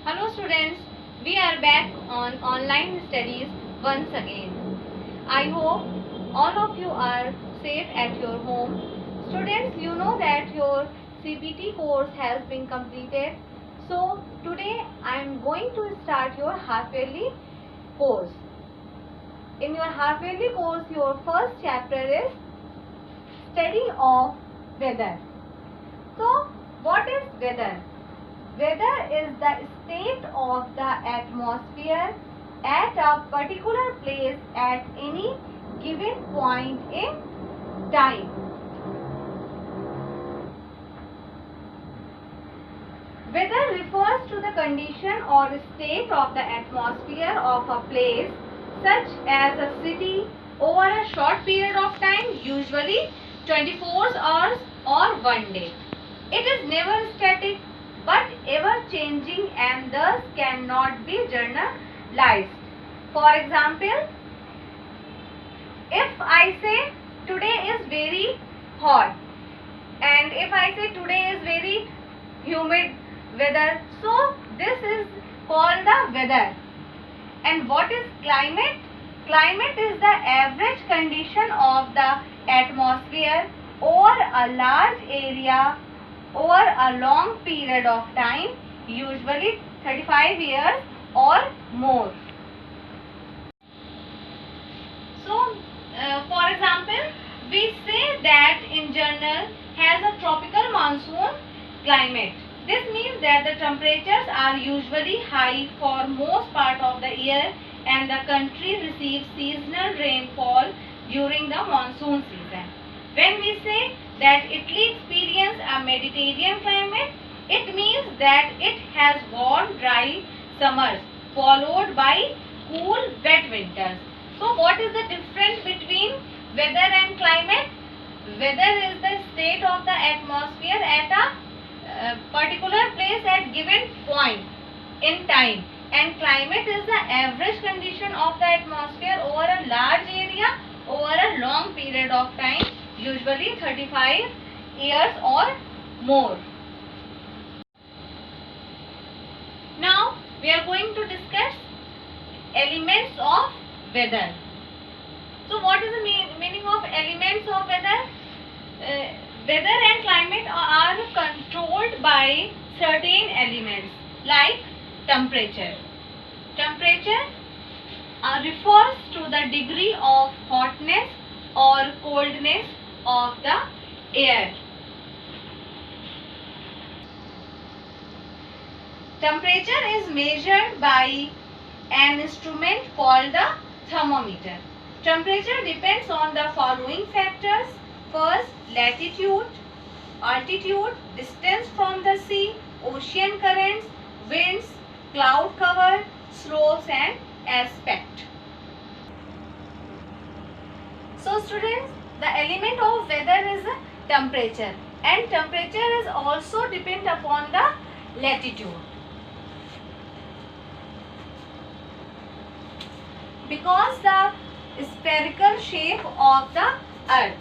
Hello students, we are back on online studies once again. I hope all of you are safe at your home. Students, you know that your CPT course has been completed. So today I am going to start your half-yearly course. In your half-yearly course, your first chapter is study of weather. So what is weather? Weather is the state of the atmosphere at a particular place at any given point in time. Weather refers to the condition or state of the atmosphere of a place, such as a city, over a short period of time, usually 24 hours or one day. It is never static but ever changing and thus cannot be generalized. For example, if I say today is very hot and if I say today is very humid weather, so this is called the weather. And what is climate? Climate is the average condition of the atmosphere over a large area over a long period of time, usually 35 years or more. So, for example, we say that in general has a tropical monsoon climate. This means that the temperatures are usually high for most part of the year and the country receives seasonal rainfall during the monsoon season. When we say that Italy experiences a Mediterranean climate, it means that it has warm, dry summers followed by cool, wet winters. So what is the difference between weather and climate? Weather is the state of the atmosphere at a particular place at given point in time, and climate is the average condition of the atmosphere over a large area over a long period of time, usually 35 years or more. Now we are going to discuss elements of weather. So what is the meaning of elements of weather? Weather and climate are controlled by certain elements like temperature. Temperature refers to the degree of hotness or coldness of the air. Temperature is measured by an instrument called the thermometer. Temperature depends on the following factors. First, latitude, altitude, distance from the sea, ocean currents, winds, cloud cover, slopes and aspect. So students, the element of weather is temperature, and temperature is also depend upon the latitude. Because the spherical shape of the earth,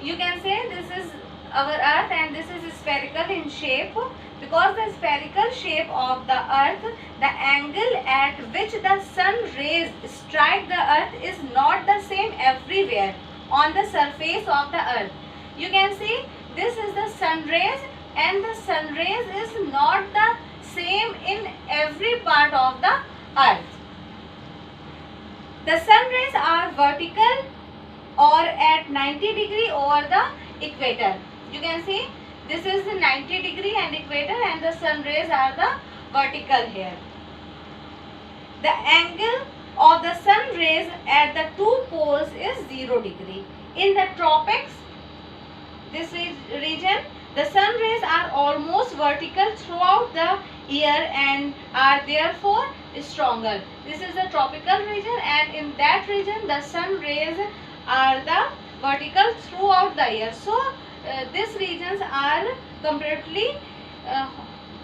you can say this is our earth and this is spherical in shape. Because the spherical shape of the earth, the angle at which the sun rays strike the earth is not the same everywhere on the surface of the earth. You can see this is the sun rays and the sun rays is not the same in every part of the earth. The sun rays are vertical or at 90 degree over the equator. You can see this is the 90 degree and equator, and the sun rays are the vertical here. The angle of the sun rays at the two poles is 0 degree. In the tropics, this region, the sun rays are almost vertical throughout the year and are therefore stronger. This is the tropical region, and in that region the sun rays are the vertical throughout the year. So these regions are comparatively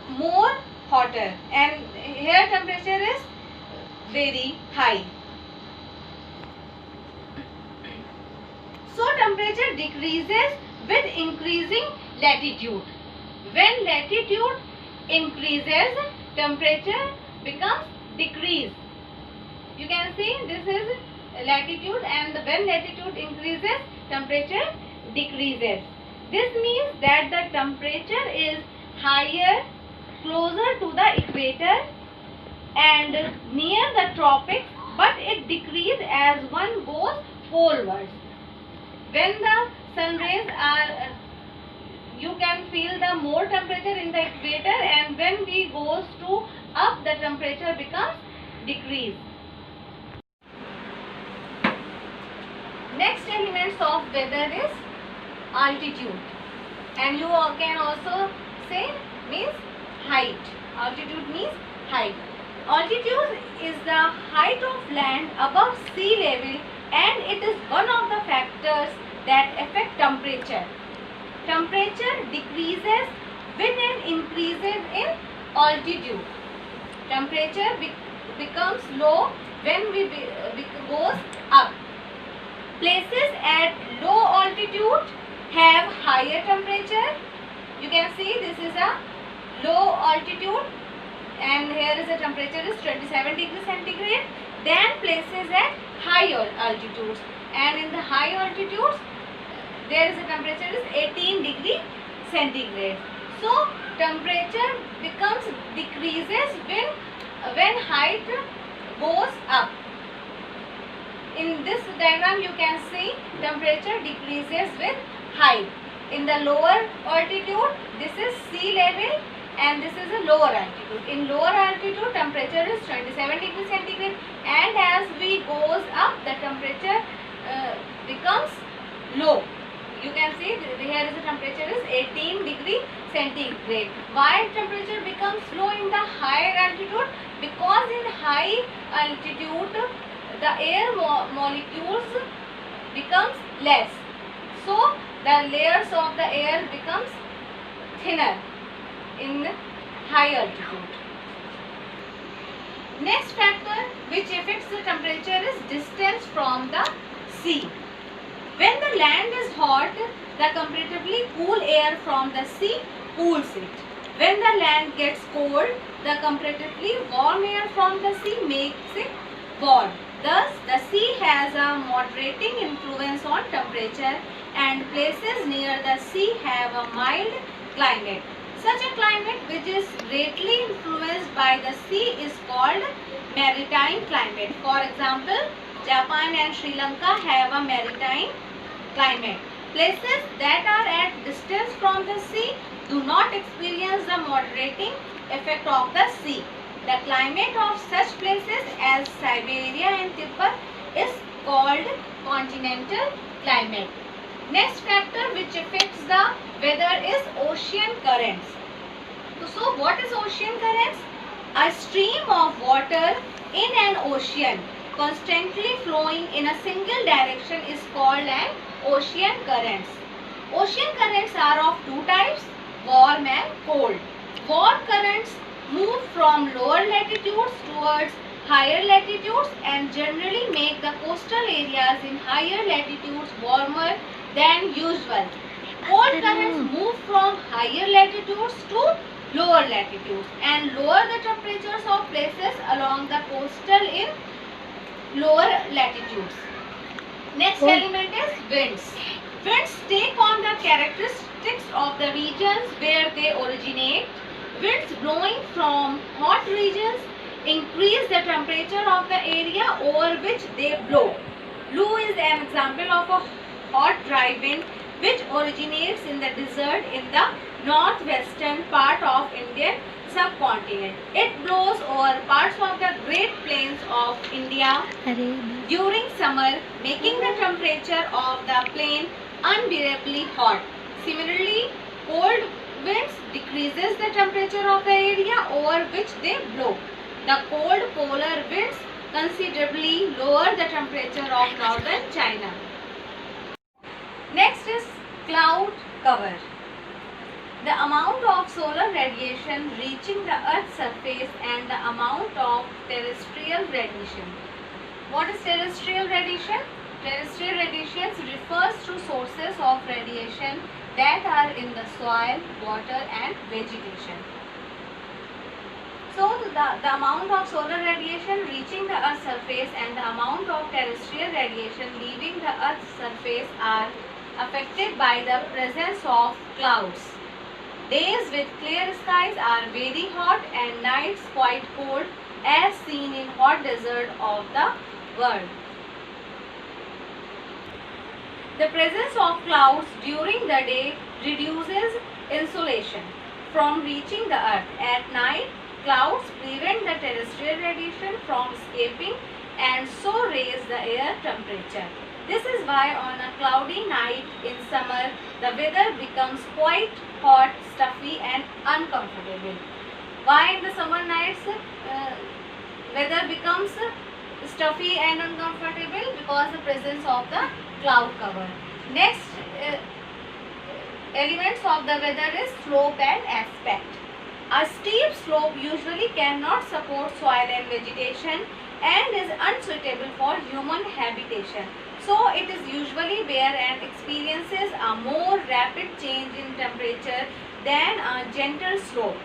more hotter, and here temperature is very high. So temperature decreases with increasing latitude. When latitude increases, temperature becomes decrease. You can see this is latitude, and when latitude increases, temperature decreases. This means that the temperature is higher closer to the equator and near the tropics, but it decreases as one goes polewards. When the sun rays are, you can feel the more temperature in the equator, and when we goes to up, the temperature becomes decrease. Next elements of weather is altitude, and you can also say means height. Altitude means height. Altitude is the height of land above sea level, and it is one of the factors that affect temperature. Temperature decreases with an increase in altitude. Temperature becomes low when we goes up. Places at low altitude have higher temperature. You can see this is a low altitude, and here is the temperature is 27 degrees centigrade. Then places at higher altitudes, and in the high altitudes there is a temperature is 18 degree centigrade. So temperature becomes decreases when height goes up. In this diagram you can see temperature decreases with height. In the lower altitude, this is sea level, and this is a lower altitude. In lower altitude, temperature is 27 degrees centigrade, and as we goes up, the temperature becomes low. You can see here is the temperature is 18 degree centigrade. Why temperature becomes low in the higher altitude? Because in high altitude the air molecules becomes less, so the layers of the air becomes thinner in high altitude. Next factor which affects the temperature is distance from the sea. When the land is hot, the comparatively cool air from the sea cools it. When the land gets cold, the comparatively warm air from the sea makes it warm. Thus, the sea has a moderating influence on temperature, and places near the sea have a mild climate. Such a climate which is greatly influenced by the sea is called maritime climate. For example, Japan and Sri Lanka have a maritime climate. Places that are at distance from the sea do not experience the moderating effect of the sea. The climate of such places as Siberia and Tibet is called continental climate. Next factor which affects the weather is ocean currents. So what is ocean currents? A stream of water in an ocean constantly flowing in a single direction is called an ocean currents. Ocean currents are of two types, warm and cold. Warm currents move from lower latitudes towards higher latitudes and generally make the coastal areas in higher latitudes warmer than usual. Cold currents move from higher latitudes to lower latitudes and lower the temperatures of places along the coastal in lower latitudes. Next element is winds. Winds take on the characteristics of the regions where they originate. Winds blowing from hot regions increase the temperature of the area over which they blow. Lu is an example of a hot dry wind which originates in the desert in the northwestern part of Indian subcontinent. It blows over parts of the Great Plains of India during summer, making the temperature of the plain unbearably hot. Similarly, cold winds decreases the temperature of the area over which they blow. The cold polar winds considerably lower the temperature of northern China. Next is cloud cover. The amount of solar radiation reaching the Earth's surface and the amount of terrestrial radiation. What is terrestrial radiation? Terrestrial radiation refers to sources of radiation that are in the soil, water and vegetation. So the amount of solar radiation reaching the Earth's surface and the amount of terrestrial radiation leaving the Earth's surface are affected by the presence of clouds. Days with clear skies are very hot and nights quite cold, as seen in hot desert of the world. The presence of clouds during the day reduces insolation from reaching the earth. At night, clouds prevent the terrestrial radiation from escaping and so raise the air temperature. This is why on a cloudy night in summer, the weather becomes quite hot, stuffy and uncomfortable. Why in the summer nights weather becomes stuffy and uncomfortable? Because the presence of the cloud cover. Next elements of the weather is slope and aspect. A steep slope usually cannot support soil and vegetation and is unsuitable for human habitation. So it is usually bare and experiences a more rapid change in temperature than a gentle slope.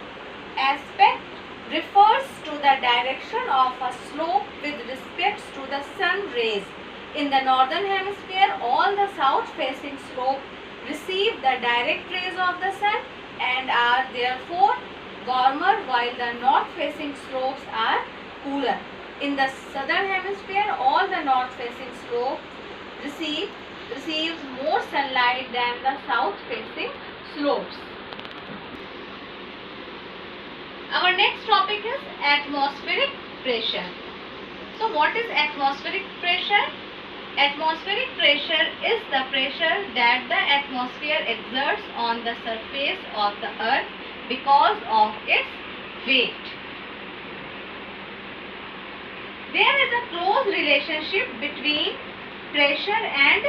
Aspect refers to the direction of a slope with respect to the sun rays. In the northern hemisphere, all the south-facing slopes receive the direct rays of the sun and are therefore warmer, while the north-facing slopes are cooler. In the southern hemisphere, all the north-facing slopes receives more sunlight than the south-facing slopes. Our next topic is atmospheric pressure. So what is atmospheric pressure? Atmospheric pressure is the pressure that the atmosphere exerts on the surface of the earth because of its weight. There is a close relationship between pressure and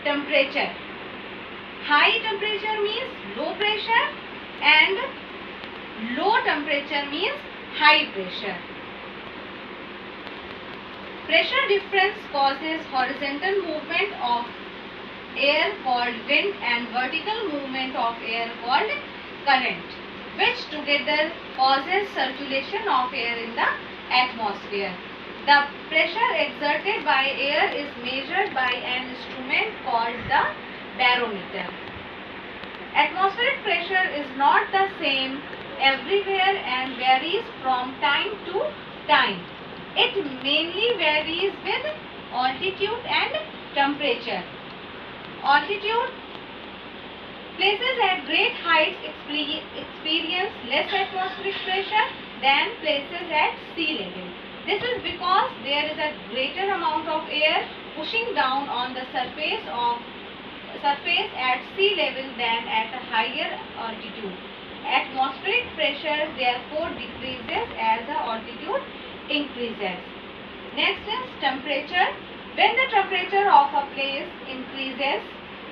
temperature. High temperature means low pressure and low temperature means high pressure. Pressure difference causes horizontal movement of air called wind and vertical movement of air called current, which together causes circulation of air in the atmosphere. The pressure exerted by air is measured by an instrument called the barometer. Atmospheric pressure is not the same everywhere and varies from time to time. It mainly varies with altitude and temperature. Altitude, places at great heights experience less atmospheric pressure than places at sea level. This is because there is a greater amount of air pushing down on the surface at sea level than at a higher altitude. Atmospheric pressure therefore decreases as the altitude increases. Next is temperature. When the temperature of a place increases,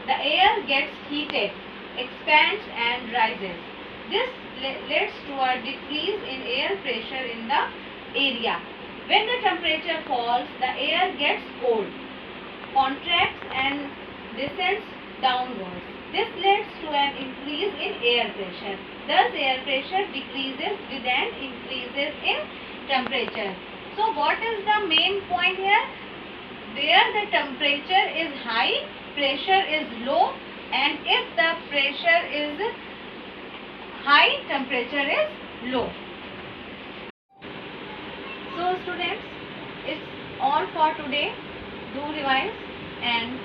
the air gets heated, expands and rises. This leads to a decrease in air pressure in the area. When the temperature falls, the air gets cold, contracts and descends downwards. This leads to an increase in air pressure. Thus, air pressure decreases with an increases in temperature. So what is the main point here? Where the temperature is high, pressure is low, and if the pressure is high, temperature is low. So students, it's all for today. Do revise and